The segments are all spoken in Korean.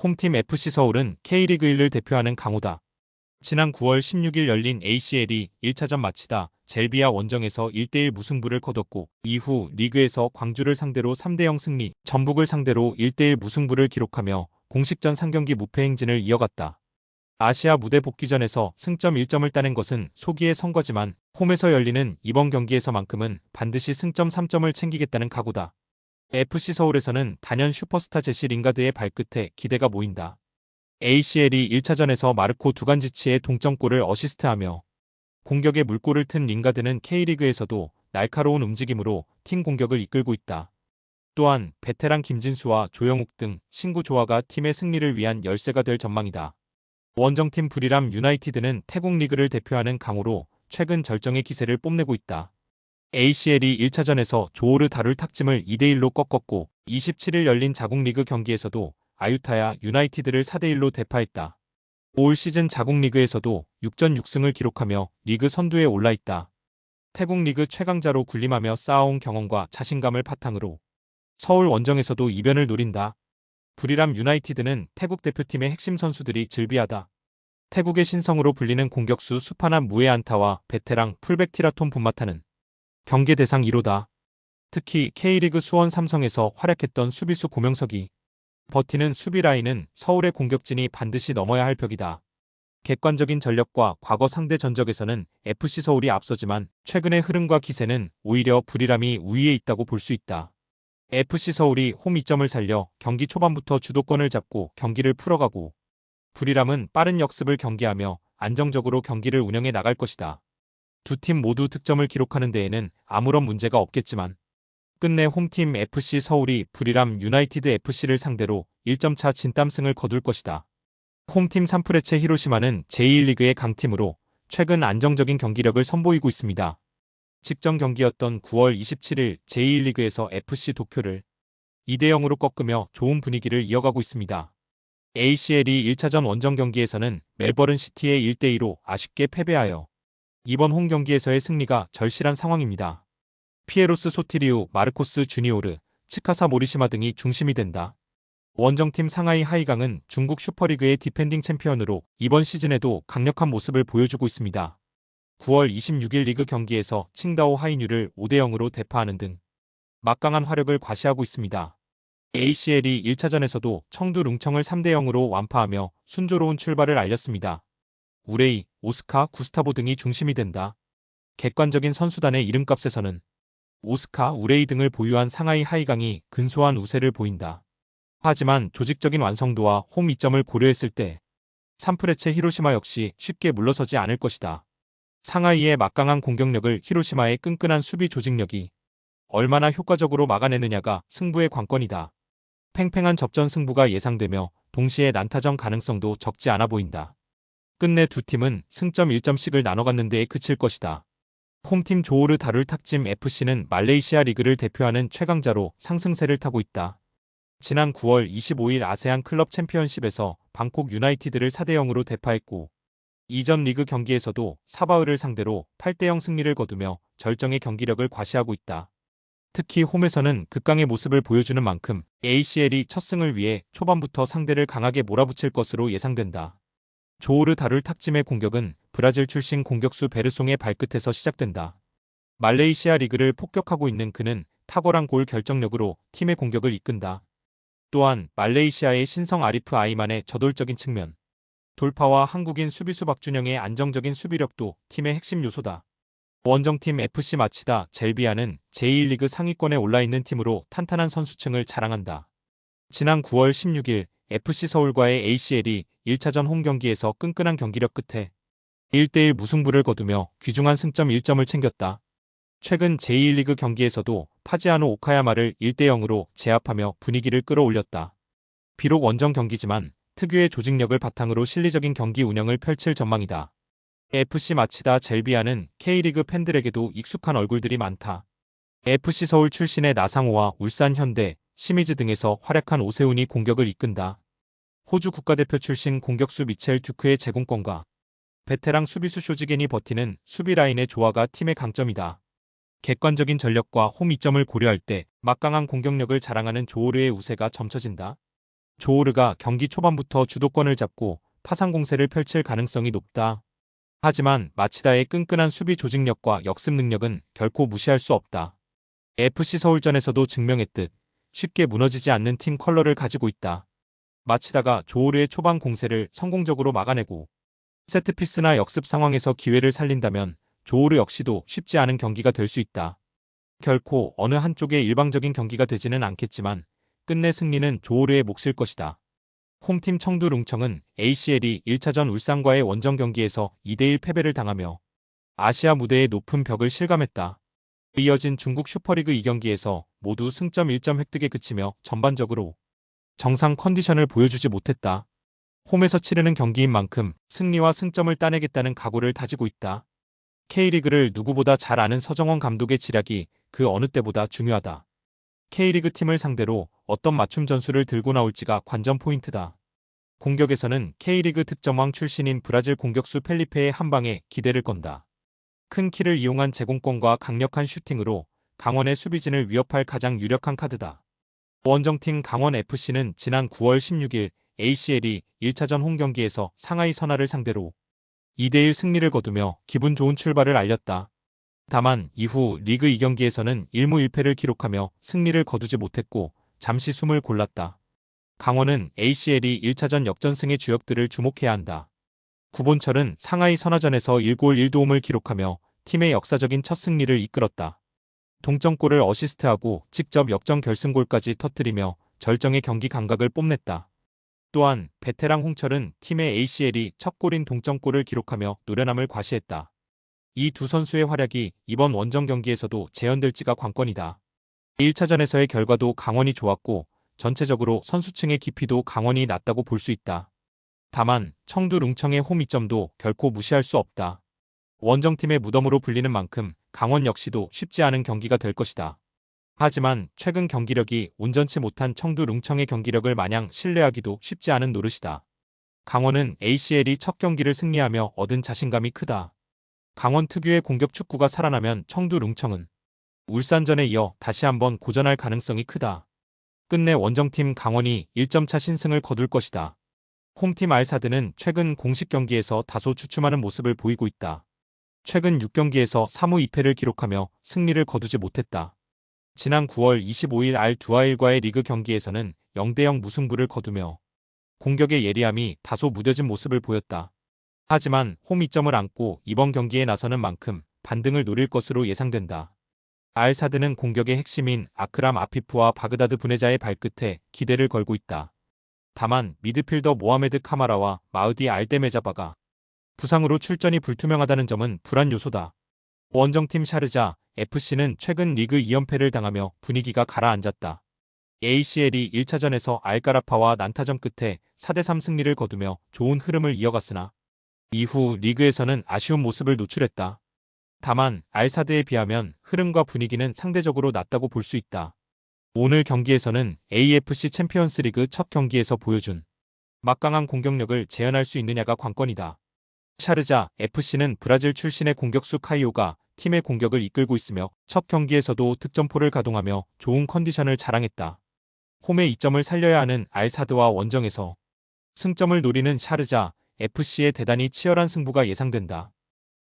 홈팀 FC 서울은 K리그 1을 대표하는 강호다. 지난 9월 16일 열린 ACL이 1차전 마치다 젤비아 원정에서 1대1 무승부를 거뒀고 이후 리그에서 광주를 상대로 3대0 승리, 전북을 상대로 1대1 무승부를 기록하며 공식전 3경기 무패 행진을 이어갔다. 아시아 무대 복귀전에서 승점 1점을 따낸 것은 소기의 선거지만 홈에서 열리는 이번 경기에서만큼은 반드시 승점 3점을 챙기겠다는 각오다. FC 서울에서는 단연 슈퍼스타 제시 링가드의 발끝에 기대가 모인다. ACL이 1차전에서 마르코 두간지치의 동점골을 어시스트하며 공격에 물꼬를 튼 링가드는 K리그에서도 날카로운 움직임으로 팀 공격을 이끌고 있다. 또한 베테랑 김진수와 조영욱 등 신구 조화가 팀의 승리를 위한 열쇠가 될 전망이다. 원정팀 부리람 유나이티드는 태국 리그를 대표하는 강호로 최근 절정의 기세를 뽐내고 있다. ACL이 1차전에서 조호르 다룰 탁짐을 2대1로 꺾었고 27일 열린 자국 리그 경기에서도 아유타야 유나이티드를 4대1로 대파했다. 올 시즌 자국 리그에서도 6전 6승을 기록하며 리그 선두에 올라있다. 태국 리그 최강자로 군림하며 쌓아온 경험과 자신감을 바탕으로 서울 원정에서도 이변을 노린다. 부리람 유나이티드는 태국 대표팀의 핵심 선수들이 즐비하다. 태국의 신성으로 불리는 공격수 수파나 무에 안타와 베테랑 풀백 티라톤 분마타는 경계 대상 1호다. 특히 K리그 수원 삼성에서 활약했던 수비수 고명석이 버티는 수비 라인은 서울의 공격진이 반드시 넘어야 할 벽이다. 객관적인 전력과 과거 상대 전적에서는 FC 서울이 앞서지만 최근의 흐름과 기세는 오히려 부리람이 우위에 있다고 볼 수 있다. FC 서울이 홈 이점을 살려 경기 초반부터 주도권을 잡고 경기를 풀어가고 부리람은 빠른 역습을 경계하며 안정적으로 경기를 운영해 나갈 것이다. 두 팀 모두 득점을 기록하는 데에는 아무런 문제가 없겠지만 끝내 홈팀 FC 서울이 부리람 유나이티드 FC를 상대로 1점차 진땀승을 거둘 것이다. 홈팀 산프레체 히로시마는 제1리그의 강팀으로 최근 안정적인 경기력을 선보이고 있습니다. 직전 경기였던 9월 27일 제1리그에서 FC 도쿄를 2대0으로 꺾으며 좋은 분위기를 이어가고 있습니다. ACL이 1차전 원정 경기에서는 멜버른 시티에 1대2로 아쉽게 패배하여 이번 홈 경기에서의 승리가 절실한 상황입니다. 피에로스 소티리우, 마르코스 주니오르, 츠카사 모리시마 등이 중심이 된다. 원정팀 상하이 하이강은 중국 슈퍼리그의 디펜딩 챔피언으로 이번 시즌에도 강력한 모습을 보여주고 있습니다. 9월 26일 리그 경기에서 칭다오 하이뉴를 5대0으로 대파하는 등 막강한 화력을 과시하고 있습니다. ACL이 1차전에서도 청두 룽청을 3대0으로 완파하며 순조로운 출발을 알렸습니다. 우레이, 오스카, 구스타보 등이 중심이 된다. 객관적인 선수단의 이름값에서는 오스카, 우레이 등을 보유한 상하이 하이강이 근소한 우세를 보인다. 하지만 조직적인 완성도와 홈 이점을 고려했을 때 산프레체 히로시마 역시 쉽게 물러서지 않을 것이다. 상하이의 막강한 공격력을 히로시마의 끈끈한 수비 조직력이 얼마나 효과적으로 막아내느냐가 승부의 관건이다. 팽팽한 접전 승부가 예상되며 동시에 난타전 가능성도 적지 않아 보인다. 끝내 두 팀은 승점 1점씩을 나눠 갖는 데에 그칠 것이다. 홈팀 조호르 다룰 탁짐 FC는 말레이시아 리그를 대표하는 최강자로 상승세를 타고 있다. 지난 9월 25일 아세안 클럽 챔피언십에서 방콕 유나이티드를 4대0으로 대파했고 이전 리그 경기에서도 사바흐를 상대로 8대0 승리를 거두며 절정의 경기력을 과시하고 있다. 특히 홈에서는 극강의 모습을 보여주는 만큼 ACL이 첫 승을 위해 초반부터 상대를 강하게 몰아붙일 것으로 예상된다. 조호르 다룰 탁짐의 공격은 브라질 출신 공격수 베르송의 발끝에서 시작된다. 말레이시아 리그를 폭격하고 있는 그는 탁월한 골 결정력으로 팀의 공격을 이끈다. 또한 말레이시아의 신성 아리프 아이만의 저돌적인 측면, 돌파와 한국인 수비수 박준영의 안정적인 수비력도 팀의 핵심 요소다. 원정팀 FC 마치다 젤비아는 제1리그 상위권에 올라있는 팀으로 탄탄한 선수층을 자랑한다. 지난 9월 16일 FC 서울과의 ACL이 1차전 홈 경기에서 끈끈한 경기력 끝에 1대1 무승부를 거두며 귀중한 승점 1점을 챙겼다. 최근 제1리그 경기에서도 파지아노 오카야마를 1대0으로 제압하며 분위기를 끌어올렸다. 비록 원정 경기지만 특유의 조직력을 바탕으로 실리적인 경기 운영을 펼칠 전망이다. FC 마치다 젤비아는 K리그 팬들에게도 익숙한 얼굴들이 많다. FC 서울 출신의 나상호와 울산 현대, 시미즈 등에서 활약한 오세훈이 공격을 이끈다. 호주 국가대표 출신 공격수 미첼 듀크의 제공권과 베테랑 수비수 쇼지겐이 버티는 수비 라인의 조화가 팀의 강점이다. 객관적인 전력과 홈 이점을 고려할 때 막강한 공격력을 자랑하는 조호르의 우세가 점쳐진다. 조오르가 경기 초반부터 주도권을 잡고 파상 공세를 펼칠 가능성이 높다. 하지만 마치다의 끈끈한 수비 조직력과 역습 능력은 결코 무시할 수 없다. FC 서울전에서도 증명했듯 쉽게 무너지지 않는 팀 컬러를 가지고 있다. 마치다가 조오르의 초반 공세를 성공적으로 막아내고 세트피스나 역습 상황에서 기회를 살린다면 조오르 역시도 쉽지 않은 경기가 될 수 있다. 결코 어느 한쪽의 일방적인 경기가 되지는 않겠지만 끝내 승리는 조오르의 몫일 것이다. 홈팀 청두룽청은 ACL이 1차전 울산과의 원정 경기에서 2대1 패배를 당하며 아시아 무대의 높은 벽을 실감했다. 이어진 중국 슈퍼리그 2경기에서 모두 승점 1점 획득에 그치며 전반적으로 정상 컨디션을 보여주지 못했다. 홈에서 치르는 경기인 만큼 승리와 승점을 따내겠다는 각오를 다지고 있다. K리그를 누구보다 잘 아는 서정원 감독의 지략이 그 어느 때보다 중요하다. K리그 팀을 상대로 어떤 맞춤 전술을 들고 나올지가 관전 포인트다. 공격에서는 K리그 득점왕 출신인 브라질 공격수 펠리페의 한 방에 기대를 건다. 큰 키를 이용한 제공권과 강력한 슈팅으로 강원의 수비진을 위협할 가장 유력한 카드다. 원정팀 강원FC는 지난 9월 16일 ACL이 1차전 홈경기에서 상하이 선화를 상대로 2대1 승리를 거두며 기분 좋은 출발을 알렸다. 다만 이후 리그 2경기에서는 1무 1패를 기록하며 승리를 거두지 못했고 잠시 숨을 골랐다. 강원은 ACL이 1차전 역전승의 주역들을 주목해야 한다. 구본철은 상하이 선화전에서 1골 1도움을 기록하며 팀의 역사적인 첫 승리를 이끌었다. 동점골을 어시스트하고 직접 역전 결승골까지 터뜨리며 절정의 경기 감각을 뽐냈다. 또한 베테랑 홍철은 팀의 ACL이 첫 골인 동점골을 기록하며 노련함을 과시했다. 이 두 선수의 활약이 이번 원정 경기에서도 재현될지가 관건이다. 1차전에서의 결과도 강원이 좋았고 전체적으로 선수층의 깊이도 강원이 낮다고 볼 수 있다. 다만 청두룽청의 홈 이점도 결코 무시할 수 없다. 원정팀의 무덤으로 불리는 만큼 강원 역시도 쉽지 않은 경기가 될 것이다. 하지만 최근 경기력이 온전치 못한 청두룽청의 경기력을 마냥 신뢰하기도 쉽지 않은 노릇이다. 강원은 ACL이 첫 경기를 승리하며 얻은 자신감이 크다. 강원 특유의 공격 축구가 살아나면 청두룽청은 울산전에 이어 다시 한번 고전할 가능성이 크다. 끝내 원정팀 강원이 1점차 신승을 거둘 것이다. 홈팀 알사드는 최근 공식 경기에서 다소 주춤하는 모습을 보이고 있다. 최근 6경기에서 3무 2패를 기록하며 승리를 거두지 못했다. 지난 9월 25일 알2와일과의 리그 경기에서는 0대0 무승부를 거두며 공격의 예리함이 다소 무뎌진 모습을 보였다. 하지만 홈 이점을 안고 이번 경기에 나서는 만큼 반등을 노릴 것으로 예상된다. 알사드는 공격의 핵심인 아크람 아피프와 바그다드 분해자의 발끝에 기대를 걸고 있다. 다만 미드필더 모하메드 카마라와 마흐디 알데메자바가 부상으로 출전이 불투명하다는 점은 불안 요소다. 원정팀 샤르자 FC는 최근 리그 2연패를 당하며 분위기가 가라앉았다. ACL이 1차전에서 알까라파와 난타전 끝에 4대3 승리를 거두며 좋은 흐름을 이어갔으나 이후 리그에서는 아쉬운 모습을 노출했다. 다만 알사드에 비하면 흐름과 분위기는 상대적으로 낮다고 볼 수 있다. 오늘 경기에서는 AFC 챔피언스리그 첫 경기에서 보여준 막강한 공격력을 재현할 수 있느냐가 관건이다. 샤르자 FC는 브라질 출신의 공격수 카이오가 팀의 공격을 이끌고 있으며 첫 경기에서도 득점포를 가동하며 좋은 컨디션을 자랑했다. 홈의 이점을 살려야 하는 알사드와 원정에서 승점을 노리는 샤르자 FC의 대단히 치열한 승부가 예상된다.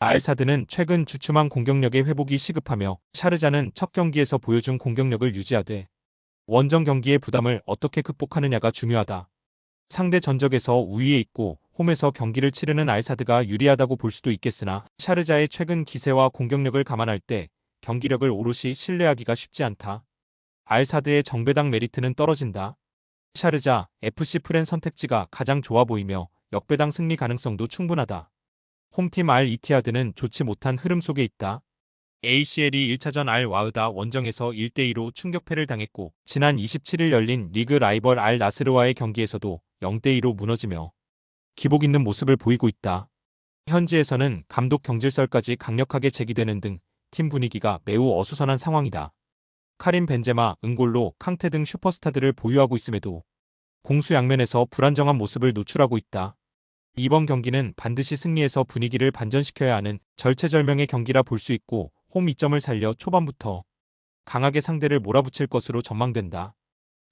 알사드는 최근 주춤한 공격력의 회복이 시급하며 샤르자는 첫 경기에서 보여준 공격력을 유지하되 원정 경기의 부담을 어떻게 극복하느냐가 중요하다. 상대 전적에서 우위에 있고 홈에서 경기를 치르는 알사드가 유리하다고 볼 수도 있겠으나 샤르자의 최근 기세와 공격력을 감안할 때 경기력을 오롯이 신뢰하기가 쉽지 않다. 알사드의 정배당 메리트는 떨어진다. 샤르자 FC 프렌 선택지가 가장 좋아 보이며 역배당 승리 가능성도 충분하다. 홈팀 알 이티하드는 좋지 못한 흐름 속에 있다. ACL이 1차전 알 와흐다 원정에서 1대2로 충격패를 당했고 지난 27일 열린 리그 라이벌 알 나스르와의 경기에서도 0대2로 무너지며 기복 있는 모습을 보이고 있다. 현지에서는 감독 경질설까지 강력하게 제기되는 등 팀 분위기가 매우 어수선한 상황이다. 카림 벤제마, 은골로, 캉테 등 슈퍼스타들을 보유하고 있음에도 공수양면에서 불안정한 모습을 노출하고 있다. 이번 경기는 반드시 승리해서 분위기를 반전시켜야 하는 절체절명의 경기라 볼 수 있고 홈 이점을 살려 초반부터 강하게 상대를 몰아붙일 것으로 전망된다.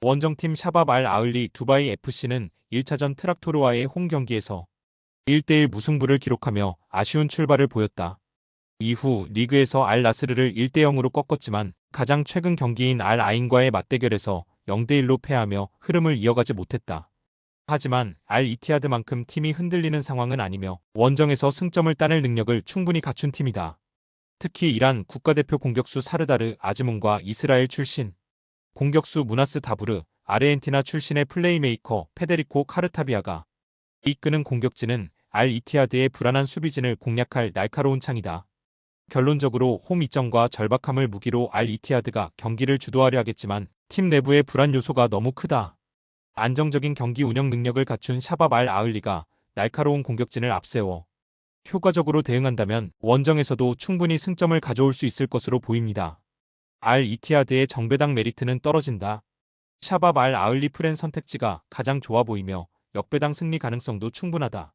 원정팀 샤밥 알 아흘리 두바이 FC는 1차전 트락토르와의 홈 경기에서 1대1 무승부를 기록하며 아쉬운 출발을 보였다. 이후 리그에서 알 나스르를 1대0으로 꺾었지만 가장 최근 경기인 알 아인과의 맞대결에서 0대1로 패하며 흐름을 이어가지 못했다. 하지만 알 이티하드만큼 팀이 흔들리는 상황은 아니며 원정에서 승점을 따낼 능력을 충분히 갖춘 팀이다. 특히 이란 국가대표 공격수 사르다르 아즈문과 이스라엘 출신 공격수 무나스 다부르, 아르헨티나 출신의 플레이메이커 페데리코 카르타비아가 이끄는 공격진은 알 이티하드의 불안한 수비진을 공략할 날카로운 창이다. 결론적으로 홈 이점과 절박함을 무기로 알 이티하드가 경기를 주도하려 하겠지만 팀 내부의 불안 요소가 너무 크다. 안정적인 경기 운영 능력을 갖춘 샤밥 알 아흘리가 날카로운 공격진을 앞세워 효과적으로 대응한다면 원정에서도 충분히 승점을 가져올 수 있을 것으로 보입니다. 알 이티하드의 정배당 메리트는 떨어진다. 샤밥 알 아흘리 프렌 선택지가 가장 좋아 보이며 역배당 승리 가능성도 충분하다.